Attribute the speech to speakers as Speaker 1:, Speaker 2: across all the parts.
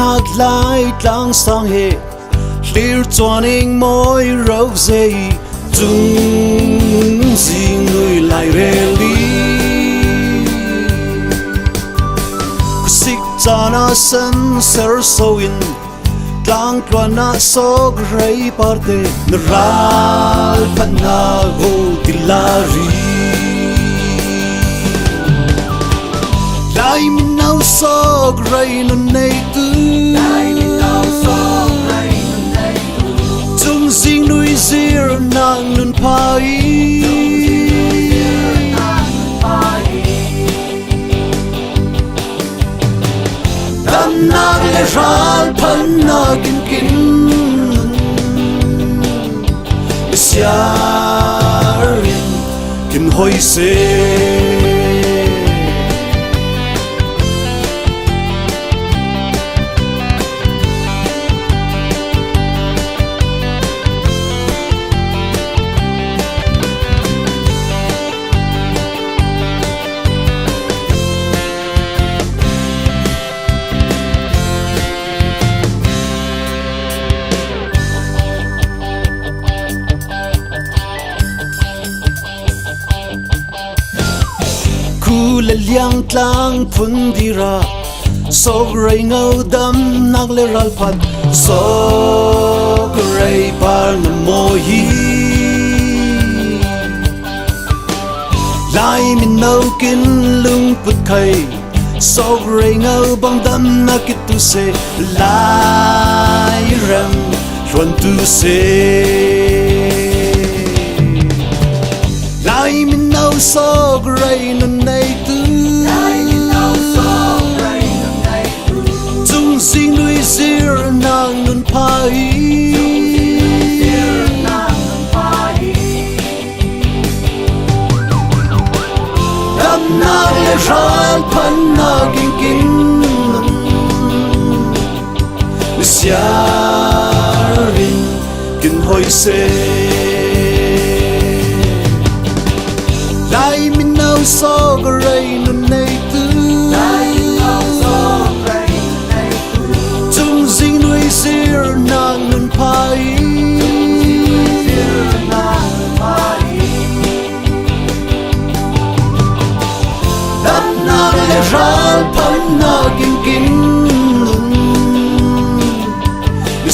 Speaker 1: nát lại lang sang he clear chuaning moi rau dây chung gì người lại reli xích cha na san ser soin lang tuan na so gray parte ral panago tilari lai min nau so gray no nei tu chung sing nui zir nang nun pai dan nang le ral pan na kin kin siarin kin hoi se le liang tlang phun dira so gray ngau dam nak le ral phat so gray par na mo hi lai min nau kin lung put khai so gray ngau bang dam na kit tu se lai ram chuan tu se lai min nau so gray na nei chung sing nui zir nang nun pai dam nang le ral pan na king king siarin kin hoi se lai min nau so gray nun nei tu chung sing nui zir nang nun pai dam nang le ral pan na king king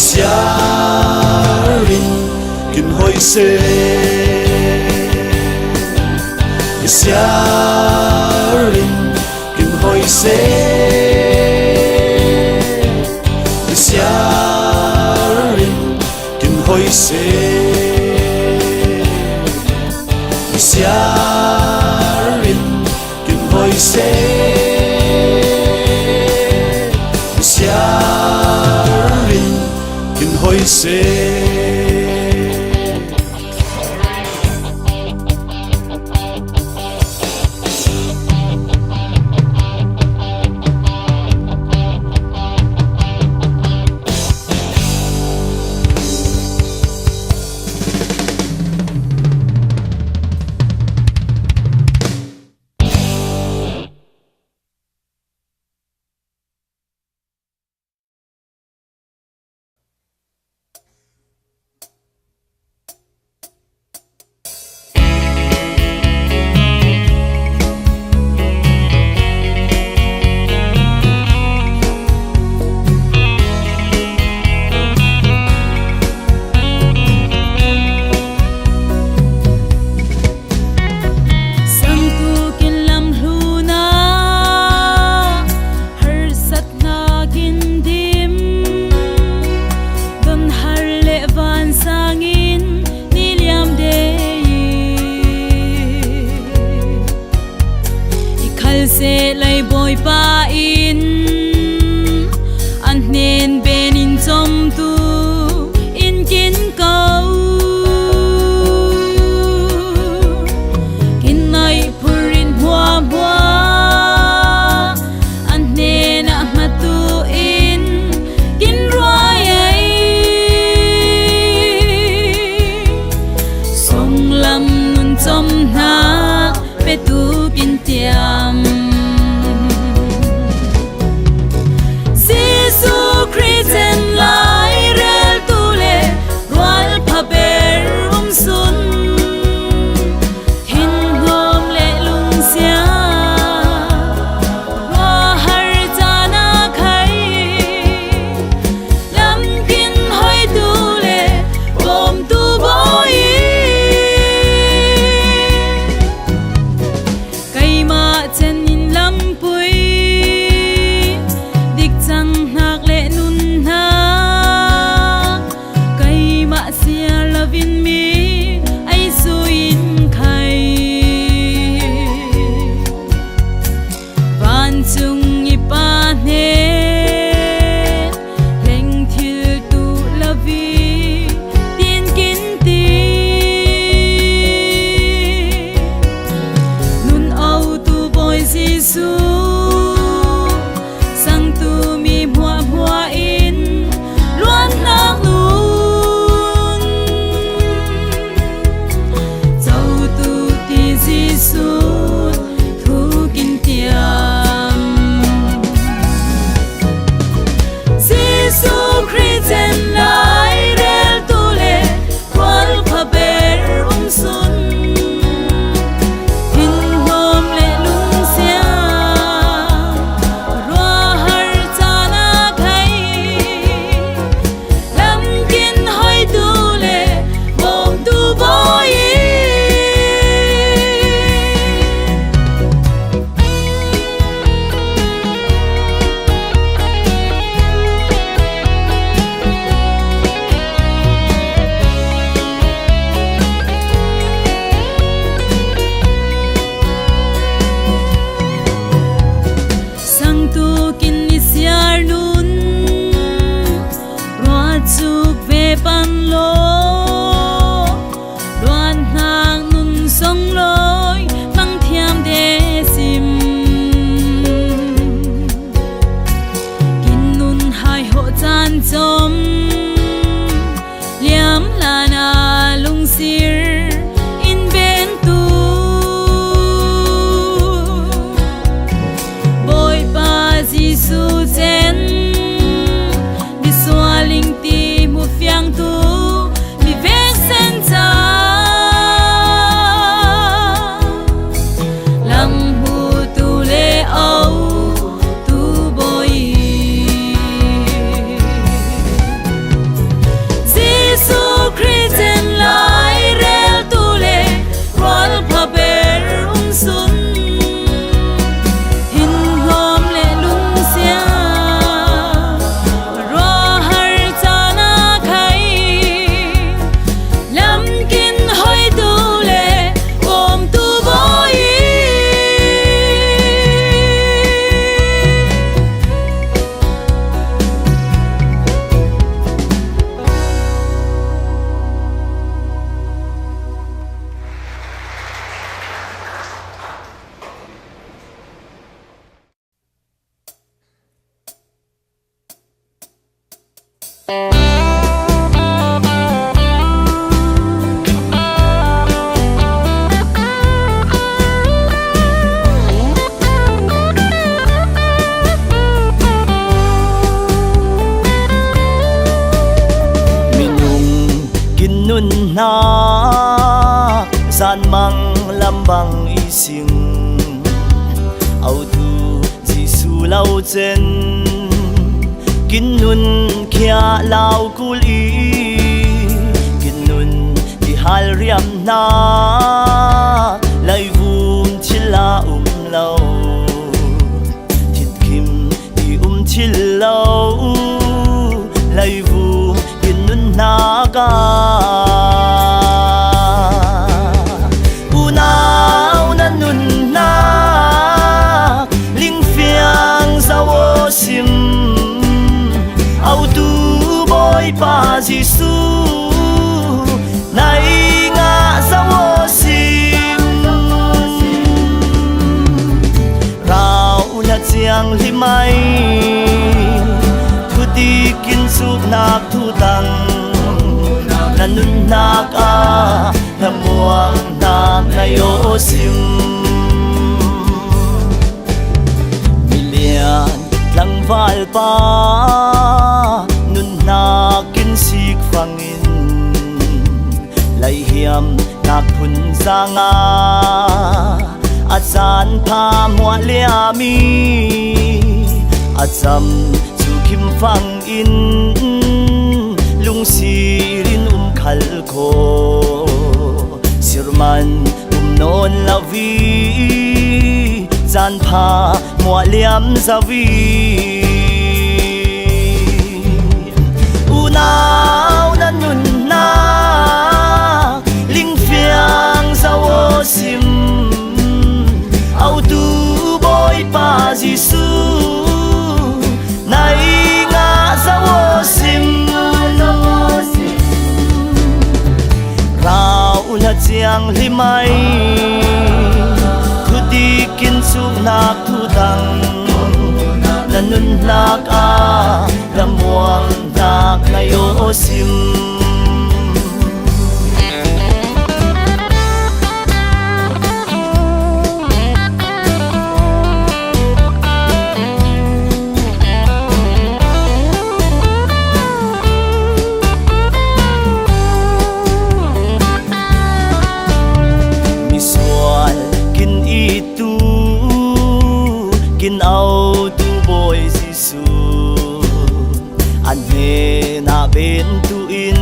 Speaker 1: siarin kin hoi se siarin kin hoi se siarin kin hoi se siarin kin hoi se siarin kin hoi se
Speaker 2: se lai boy pa in an nen ben in som tu in kin kau kin nai purin hua hua an nen a matu in kin roi ai song lam nun som na pe tu kin tiam
Speaker 3: gian mang lam bằng ising au tu Giêsu lau chen kin nun kia lau kuli kin nun di hal riam na lai vun chila lau thit kim di chila lai vu kin nun na ka unau na nun na ling fiang za wo sim au tu boy pa Giêsu nai nga za wo sim rau la chiang li mai thu ti kin suk nak thu tang na nun nak a na muang nak na yo sim milian lang val pa nun nak kin sik fangin lai hiam nak phun zanga asan pha mua liami acham chu kim fang in lung sirin khal kho sirman non lavi zan pha mua liam zavi unau na nun na ling fiang za wo sim au tu boy pa Giêsu nai nga za wo sim rau la chiang li mai thu ti kin suk nak thu tang na nun nak a la muang nak na yo sim kin au tu boy Giêsu an he na ben tu in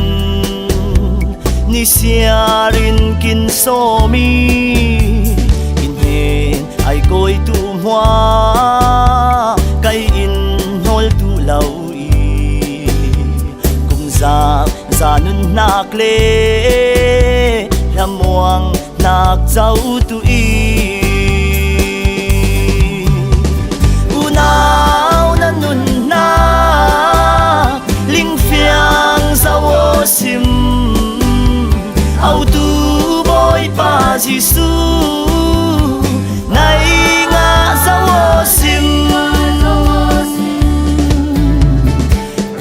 Speaker 3: ni siarin kin so mi in he ai koi tu hoa kai in hol tu lau i kum za nun nak le lamuang nak zau tu i unau na nun na ling fiang za wo sim au tu boy pa Giêsu nai nga za wo sim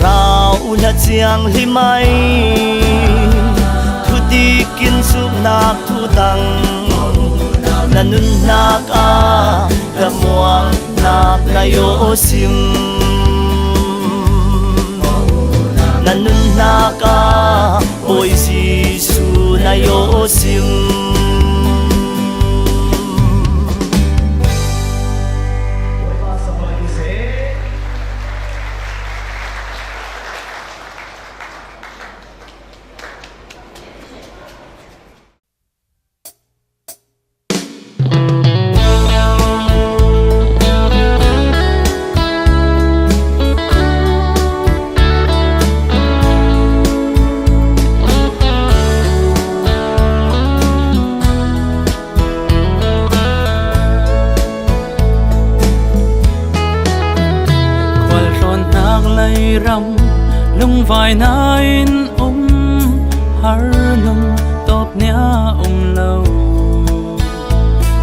Speaker 3: rau la chiang li mai thu ti kin suk nak thu tang na nun nak a la muang nak na yo sim na nun nak a boy Giêsu na yo sim
Speaker 4: lung vai na in har nung top nia lâu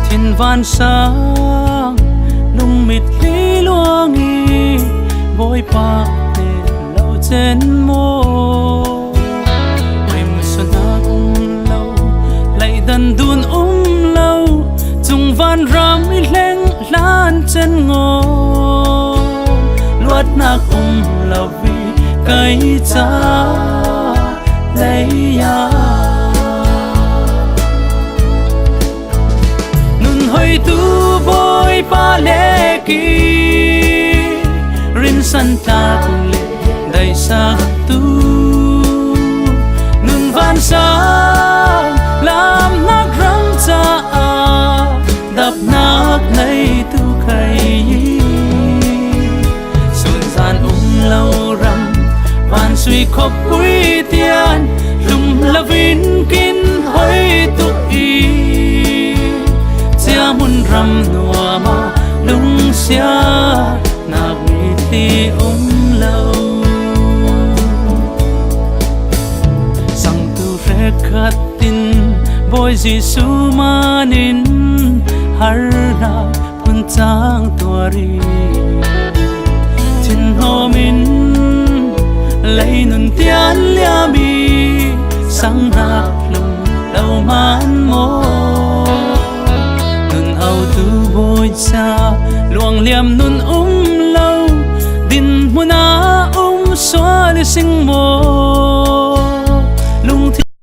Speaker 4: thiên van sang lung mít lý luang i bôi pa để lâu trên mô em xuân na lâu lại đần đun lâu chung van ram i leng lan trên ngô luat nak lâu vì cây cha lấy ya sa tu nun van sa lam nak răng cha đập nát nay tu khay xuân gian lâu rằm van suy khóc quý tiền lùng la vin kin hoi tu y chia mun ram nua ma lung xia na mi ti lâu sang tu re khat tin boy Giêsu manin har na pun chang tuari tin homin lấy nun tian lia mi sang na lung lâu man mo nun au tu boy cha luang liam nun lâu din muna xóa li sing mo lung